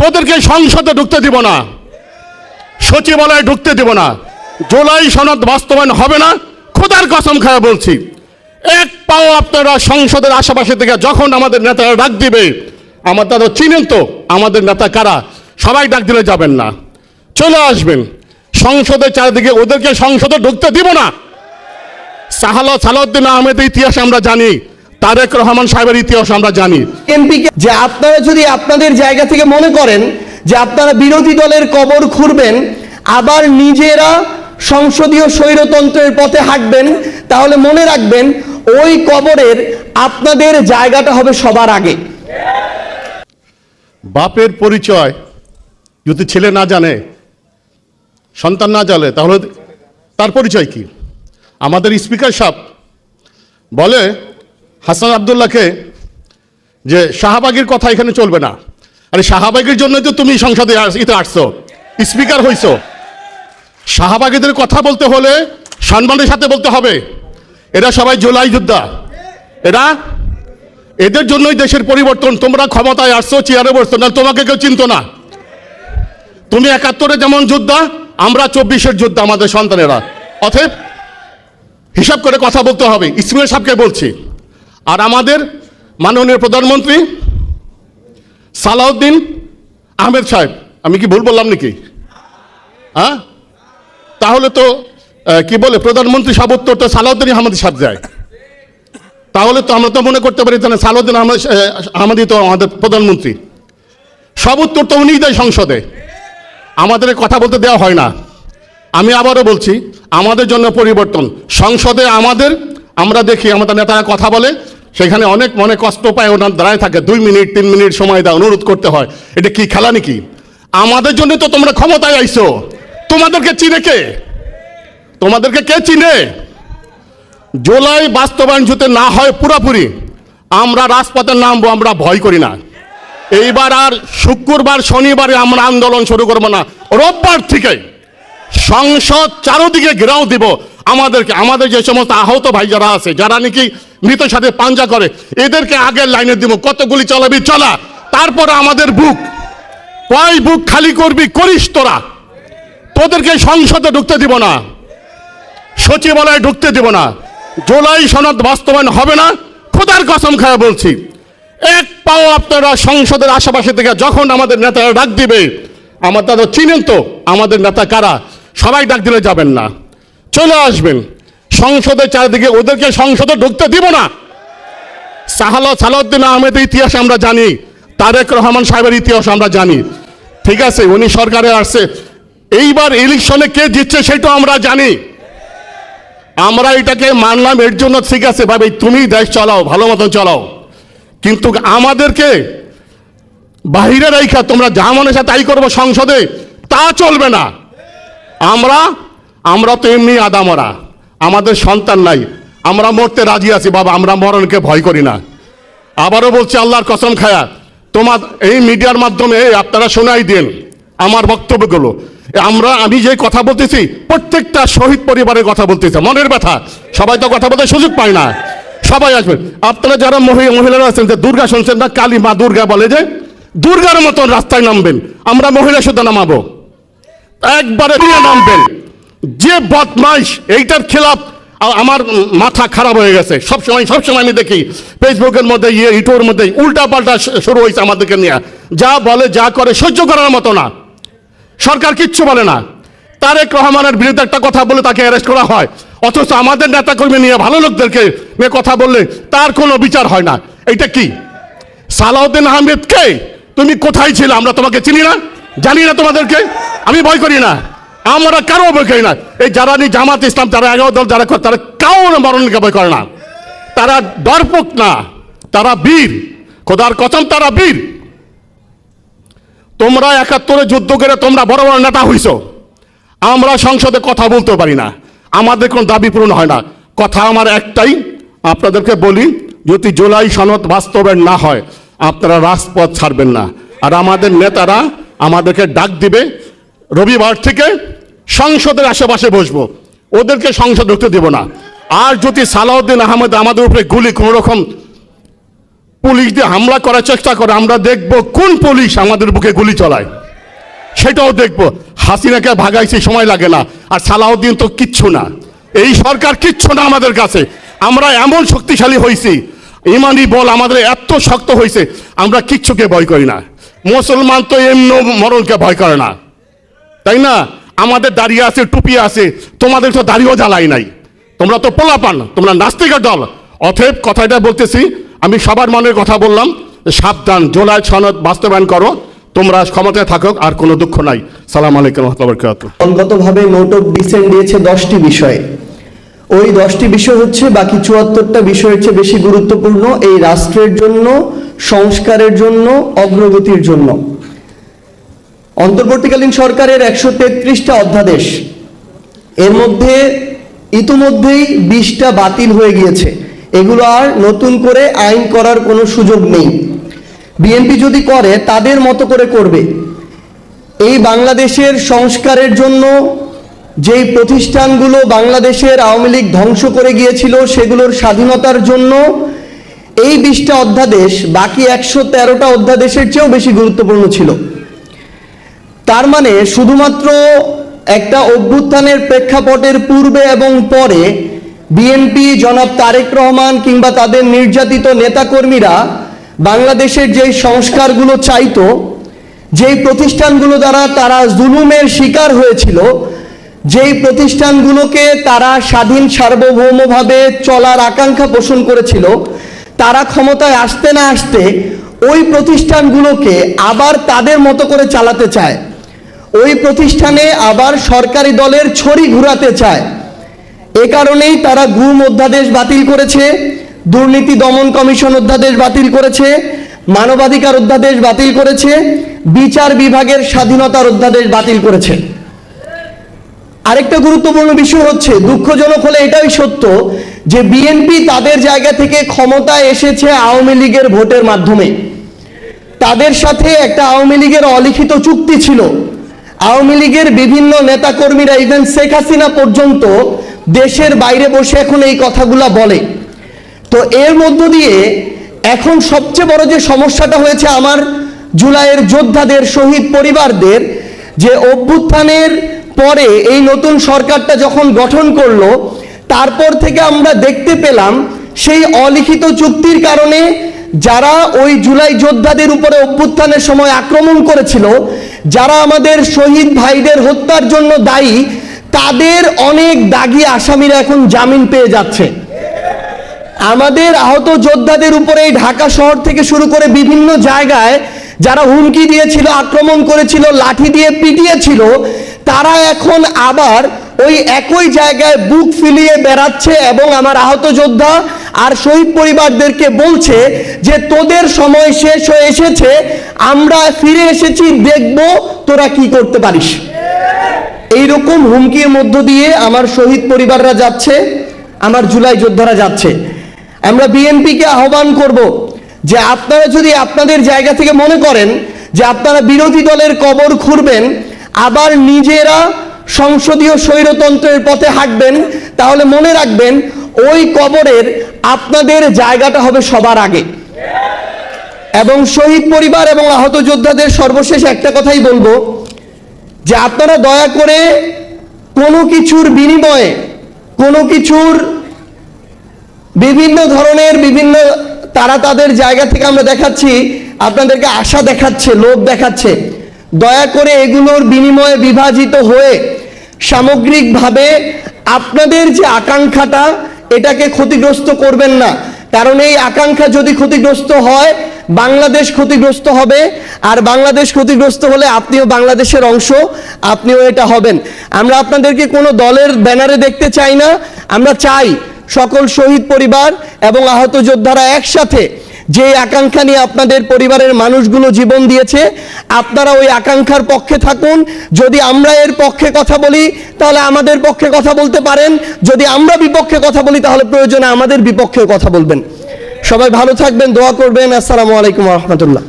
তোদেরকে সংসদে ঢুকতে দিব না, সচিবালয়ে ঢুকতে দিব না, জুলাই সনদ বাস্তবায়ন হবে না। খোদার কসম খায় বলছি, এক পাও আপনারা সংসদের আশেপাশে থেকে যখন আমাদের নেতারা ডাক দিবে, আমার তারা চিনেন তো আমাদের নেতা কারা, সবাই ডাক দিলে যাবেন না, চলে আসবেন সংসদের চারিদিকে। ওদেরকে সংসদে ঢুকতে দিব না। সালাউদ্দিন আহমেদের ইতিহাস আমরা জানি, তারেক রহমান সাহেবের ইতিহাস আমরা জানি। এমপিকে যে আপনারা যদি আপনাদের জায়গা থেকে মনে করেন যে আপনারা বিরোধী দলের কবর খুঁড়বেন, আবার নিজেরা সংসদীয় স্বৈরতন্ত্রের পথে হাঁটবেন, তাহলে মনে রাখবেন ওই কবরের আপনাদের জায়গাটা হবে সবার আগে। বাপের পরিচয় যদি ছেলে না জানে, সন্তান না জানে, তাহলে তার পরিচয় কি? আমাদের স্পিকার সাহেব বলে হাসান আব্দুল্লাহকে যে শাহবাগের কথা এখানে চলবে না। আরে শাহবাগের জন্য তো তুমি সংসদে আসছো, স্পিকার হইছো। শাহবাগীদের কথা বলতে হলে সম্মানের সাথে বলতে হবে। এরা সবাই জুলাই যোদ্ধা, এদের জন্যই দেশের পরিবর্তন। তোমরা ক্ষমতায় আসছো, চেয়ারে বসছো না, তোমাকে কেউ চিনত না। তুমি ৭১-এ যেমন যোদ্ধা, আমরা ২৪-এর যোদ্ধা, আমাদের সন্তানেরা। অতএব হিসাব করে কথা বলতে হবে। ইসমাইল সাহেবকে বলছি, আর আমাদের মাননীয় প্রধানমন্ত্রী সালাউদ্দিন আহমেদ সাহেব, আমি কি ভুল বললাম নাকি? হ্যাঁ, তাহলে তো কি বলে প্রধানমন্ত্রী সব উত্তর তো সালাউদ্দিন আহমেদ সাহেব যায়। তাহলে তো আমরা তো মনে করতে পারি সালাউদ্দিন আহমেদই তো আমাদের প্রধানমন্ত্রী, সব উত্তর তো উনিই দেয় সংসদে, আমাদের কথা বলতে দেওয়া হয় না। আমি আবারও বলছি, আমাদের জন্য পরিবর্তন সংসদে আমাদের, আমরা দেখি আমাদের নেতারা কথা বলে, সেখানে অনেক মনে কষ্ট পায়, ওনার দাঁড়ায় থাকে ২ মিনিট ৩ মিনিট সময় দেয়, অনুরোধ করতে হয়। এটা কি খেলা নাকি? আমাদের জন্য তো তোমরা ক্ষমতায় আইছো, তোমাদেরকে চিনে কে? তোমাদেরকে কে চিনে? জুলাই বাস্তবায়ন যদি না হয় পুরোপুরি, আমরা রাজপথে নামবো, আমরা ভয় করি না। এইবার আর শুক্রবার শনিবারে আমরা আন্দোলন শুরু করবো না, রোববার থেকে সংসদ চারোদিকে ঘেরাও দিব। আমাদেরকে, আমাদের যে সমস্ত আহত ভাই যারা আছে, যারা নাকি মৃতের সাথে পাঞ্জা করে, এদেরকে আগের লাইনে দিব। কত গুলি চালাবি চালা, তারপরে আমাদের বুক খালি করবি, করিস তোরা। তোদেরকে সংসদে ঢুকতে দিব না, সচিবালয়ে ঢুকতে দিব না, জুলাই সনদ বাস্তবায়ন হবে না। খোদার কসম খায় বলছি, এক পাও আপনারা সংসদের আশেপাশে থেকে যখন আমাদের নেতারা ডাক দিবে, আমার তারা চিনেন তো আমাদের নেতা কারা, সবাই ডাক দিলে যাবেন না, চলে আসবেন সংসদের চারিদিকে। ওদেরকে সংসদে ঢুকতে দিব না। সালাউদ্দিন আহমেদের ইতিহাস আমরা জানি, তারেক রহমান সাহেবের ইতিহাস আমরা জানি। ঠিক আছে, উনি সরকারে আসছে, এইবার ইলেকশনে কে জিতছে সেটাও আমরা জানি। আমরা এটাকে মানলাম, এর জন্য ঠিক আছে ভাবে তুমি দেশ চালাও, ভালো মতন চালাও, কিন্তু আমাদেরকে বাহিরে রাইখা তোমরা যা মনে সাথে তাই করবো সংসদে, তা চলবে না। আমরা তো এমনি আদামরা, আমাদের সন্তান নাই, আমরা মরতে রাজি আছি বাবা, আমরা মরণকে ভয় করি না। আবারও বলছি আল্লাহর কসম খায়া, তোমার এই মিডিয়ার মাধ্যমে আপনারা শোনাই দেন আমার বক্তব্যগুলো। আমি যে কথা বলতেছি, প্রত্যেকটা শহীদ পরিবারের কথা বলতেছি, মনের ব্যথা। সবাই তো কথা বলতে সুযোগ পায় না, সবাই আসবেন। আপনারা যারা মহিলারা আছেন, যে দুর্গা শুনছেন না, কালী মা দুর্গা বলে, যে দুর্গার মতন রাস্তায় নামবেন। আমরা মহিলা শুধু নামাবো, একবারে নিয়ে নামবেন। যে বদমাইশ, এইটার খেলাফ আমার মাথা খারাপ হয়ে গেছে। সবসময় আমি দেখি ফেসবুকের মধ্যে, ইউটিউবের মধ্যে উল্টা পাল্টা শুরু হয়েছে আমাদেরকে নিয়ে। যা বলে যা করে সহ্য করার মতো না। সরকার কিচ্ছু বলে না। তারেক রহমানের বিরুদ্ধে একটা কথা বলে তাকে অ্যারেস্ট করা হয়, অথচ আমাদের নেতাকর্মী নিয়ে, ভালো লোকদেরকে নিয়ে কথা বললে তার কোনো বিচার হয় না। এইটা কি? সালাউদ্দিন আহমেদ কে? তুমি কোথায় ছিলে? আমরা তোমাকে চিনি না, জানি না তোমাদেরকে। আমি ভয় করি না, আমরা কারো ভয় করি না। এই যারা জামাত ইসলাম, তারা 11 দল যারা করে, তারা কারো মরণকে ভয় করে না। তারা ডরপোক না, তারা বীর। খোদার কসম, তারা বীর। তোমরা ৭১-এ যুদ্ধ করে তোমরা বড় বড় নেতা হইছো, আমরা সংসদে কথা বলতে পারি না, আমাদের কোনো দাবি পূরণ হয় না। কথা আমার একটাই, আপনাদেরকে বলি, যদি জুলাই সনদ বাস্তবায়ন না হয়, আপনারা রাজপথ ছাড়বেন না। আর আমাদের নেতারা আমাদেরকে ডাক দিবে, রবিবার থেকে সংসদের আশেপাশে বসবো, ওদেরকে সংসদ ঢুকতে দেব না। আর যদি সালাউদ্দিন আহমেদ আমাদের উপরে গুলি কোনো রকম পুলিশ দিয়ে হামলা করার চেষ্টা করে, আমরা দেখব কোন পুলিশ আমাদের বুকে গুলি চালায়, সেটাও দেখব। হাসিনাকে ভাগাইছে, সময় লাগে না। আর সালাউদ্দিন তো কিচ্ছু না, এই সরকার কিচ্ছু না আমাদের কাছে। আমরা এমন শক্তিশালী হয়েছি, ইমানি বল আমাদের এত শক্ত হয়েছে, আমরা কিচ্ছুকে ভয় করি না। মুসলমান তো এমনি মরণকে ভয় করে না, তাই না? আমাদের দাঁড়িয়ে আছে, টুপি আছে, তোমাদের তো দাড়িও জ্বালাই নাই। তোমরা তো পোলাপান, তোমরা নাস্তিকের দল। অতএব কথাটা বলতেছি, আমি সবার মনের কথা বললাম, সাবধান, জুলাই সনদ বাস্তবায়ন করো, তোমরা ক্ষমতায় থাকো, আর কোনো দুঃখ নাই। সালাম আলাইকুম ওয়া রাহমাতুল্লাহি ওয়া বারাকাতুহু। অন্ততভাবে নোট অফ ডিসেন্ট দিয়েছে 10টি বিষয়। ওই 10টি বিষয় হচ্ছে বাকি 74টা বিষয়ের চেয়ে বেশি গুরুত্বপূর্ণ এই রাষ্ট্রের জন্য, সংস্কারের জন্য, অগ্রগতির জন্য। অন্তর্বর্তীকালীন সরকারের 133টা অধ্যাদেশ, এর মধ্যে ইতিমধ্যেই 20টা বাতিল হয়ে গিয়েছে। এগুলো আর নতুন করে আইন করার কোনো সুযোগ নেই। বিএনপি যদি করে তাদের মতো করে করবে। এই বাংলাদেশের সংস্কারের জন্য যেই প্রতিষ্ঠানগুলো বাংলাদেশের আওয়ামী লীগ ধ্বংস করে গিয়েছিল, সেগুলোর স্বাধীনতার জন্য এই 20টা অধ্যাদেশ বাকি 113টা অধ্যাদেশের চেয়েও বেশি গুরুত্বপূর্ণ ছিল। তার মানে শুধুমাত্র একটা অভ্যুত্থানের প্রেক্ষাপটের পূর্বে এবং পরে বিএনপি, জনাব তারেক রহমান কিংবা তাদের নির্যাতিত নেতাকর্মীরা বাংলাদেশের যেই সংস্কারগুলো চাইতো, যেই প্রতিষ্ঠানগুলো দ্বারা তারা জুলুমের শিকার হয়েছিল, যেই প্রতিষ্ঠানগুলোকে তারা স্বাধীন সার্বভৌমভাবে চলার আকাঙ্ক্ষা পোষণ করেছিল, তারা ক্ষমতায় আসতে না আসতে ওই প্রতিষ্ঠানগুলোকে আবার তাদের মতো করে চালাতে চায়, ওই প্রতিষ্ঠানে আবার সরকারি দলের ছড়ি ঘুরাতে চায়। এ কারণেই তারা গুম অধ্যাদেশ বাতিল করেছে, দুর্নীতি দমন কমিশন অধ্যাদেশ বাতিল করেছে, মানবাধিকার অধ্যাদেশ বাতিল করেছে, বিচার বিভাগের স্বাধীনতার অধ্যাদেশ বাতিল করেছে। আরেকটা গুরুত্বপূর্ণ বিষয় হচ্ছে, দুঃখজনক হলে এটাই সত্য যে বিএনপি তাদের জায়গা থেকে ক্ষমতায় এসেছে আওয়ামী লীগের ভোটের মাধ্যমে। তাদের সাথে একটা আওয়ামী লীগের অলিখিত চুক্তি ছিল। আওয়ামী লীগের বিভিন্ন নেতাকর্মীরা, ইভেন শেখ হাসিনা পর্যন্ত দেশের বাইরে বসে এখন এই কথাগুলা বলে। তো এর মধ্য দিয়ে এখন সবচেয়ে বড় যে সমস্যাটা হয়েছে আমার জুলাইয়ের যোদ্ধাদের, শহীদ পরিবারদের, যে অভ্যুত্থানের পরে এই নতুন সরকারটা যখন গঠন করলো, তারপর থেকে আমরা দেখতে পেলাম সেই অলিখিত চুক্তির কারণে যারা ওই জুলাই যোদ্ধাদের উপরে অভ্যুত্থানের সময় আক্রমণ করেছিল, যারা আমাদের শহীদ ভাইদের হত্যার জন্য দায়ী, তাদের অনেক দাগী আসামিরা এখন জামিন পেয়ে যাচ্ছে। আমাদের আহত যোদ্ধাদের উপরে ঢাকা শহর থেকে শুরু করে বিভিন্ন জায়গায় যারা হুমকি দিয়েছিল, আক্রমণ করেছিল, লাঠি দিয়ে পিটিয়েছিল, তারা এখন আবার ওই একই জায়গায় বুক ফুলিয়ে বেড়াচ্ছে এবং আমার আহত যোদ্ধা আর শহীদ পরিবারদেরকে বলছে যে তোদের সময় শেষ হয়ে এসেছে, আমরা ফিরে এসেছি, দেখব তোরা কি করতে পারিস। এইরকম হুমকির মধ্য দিয়ে আমার শহীদ পরিবাররা যাচ্ছে, আমার জুলাই যোদ্ধারা যাচ্ছে। আমরা বিএনপিকে আহ্বান করব যে আপনারা যদি আপনাদের জায়গা থেকে মনে করেন যে আপনারা বিরোধী দলের কবর খুঁড়বেন, আবার নিজেরা সংসদীয় স্বৈরতন্ত্রের পথে হাঁটবেন, তাহলে মনে রাখবেন ওই কবরের আপনাদের জায়গাটা হবে সবার আগে। এবং শহীদ পরিবার এবং আহত যোদ্ধাদের সর্বশেষ একটা কথাই বলবো যে আপনারা দয়া করে কোনো কিছুর বিনিময়ে, কোনো কিছুর বিভিন্ন ধরনের তারা তাদের জায়গা থেকে আমরা দেখাচ্ছি, আপনাদেরকে আশা দেখাচ্ছে, লোভ দেখাচ্ছে, দয়া করে এগুলোর বিনিময়ে বিভাজিত হয়ে সামগ্রিকভাবে আপনাদের যে আকাঙ্ক্ষাটা, এটাকে ক্ষতিগ্রস্ত করবেন না। কারণ এই আকাঙ্ক্ষা যদি ক্ষতিগ্রস্ত হয়, বাংলাদেশ ক্ষতিগ্রস্ত হবে, আর বাংলাদেশ ক্ষতিগ্রস্ত হলে আপনিও বাংলাদেশের অংশ, আপনিও এটা হবেন। আমরা আপনাদেরকে কোনো দলের ব্যানারে দেখতে চাই না। আমরা চাই সকল শহীদ পরিবার এবং আহত যোদ্ধারা একসাথে যে আকাঙ্ক্ষা নিয়ে আপনাদের পরিবারের মানুষগুলো জীবন দিয়েছে, আপনারা ওই আকাঙ্ক্ষার পক্ষে থাকুন। যদি আমরা এর পক্ষে কথা বলি তাহলে আমাদের পক্ষে কথা বলতে পারেন, যদি আমরা বিপক্ষে কথা বলি তাহলে প্রয়োজনে আমাদের বিপক্ষে কথা বলবেন। সবাই ভালো থাকবেন, দোয়া করবেন। আসসালামু আলাইকুম ওয়া রাহমাতুল্লাহ।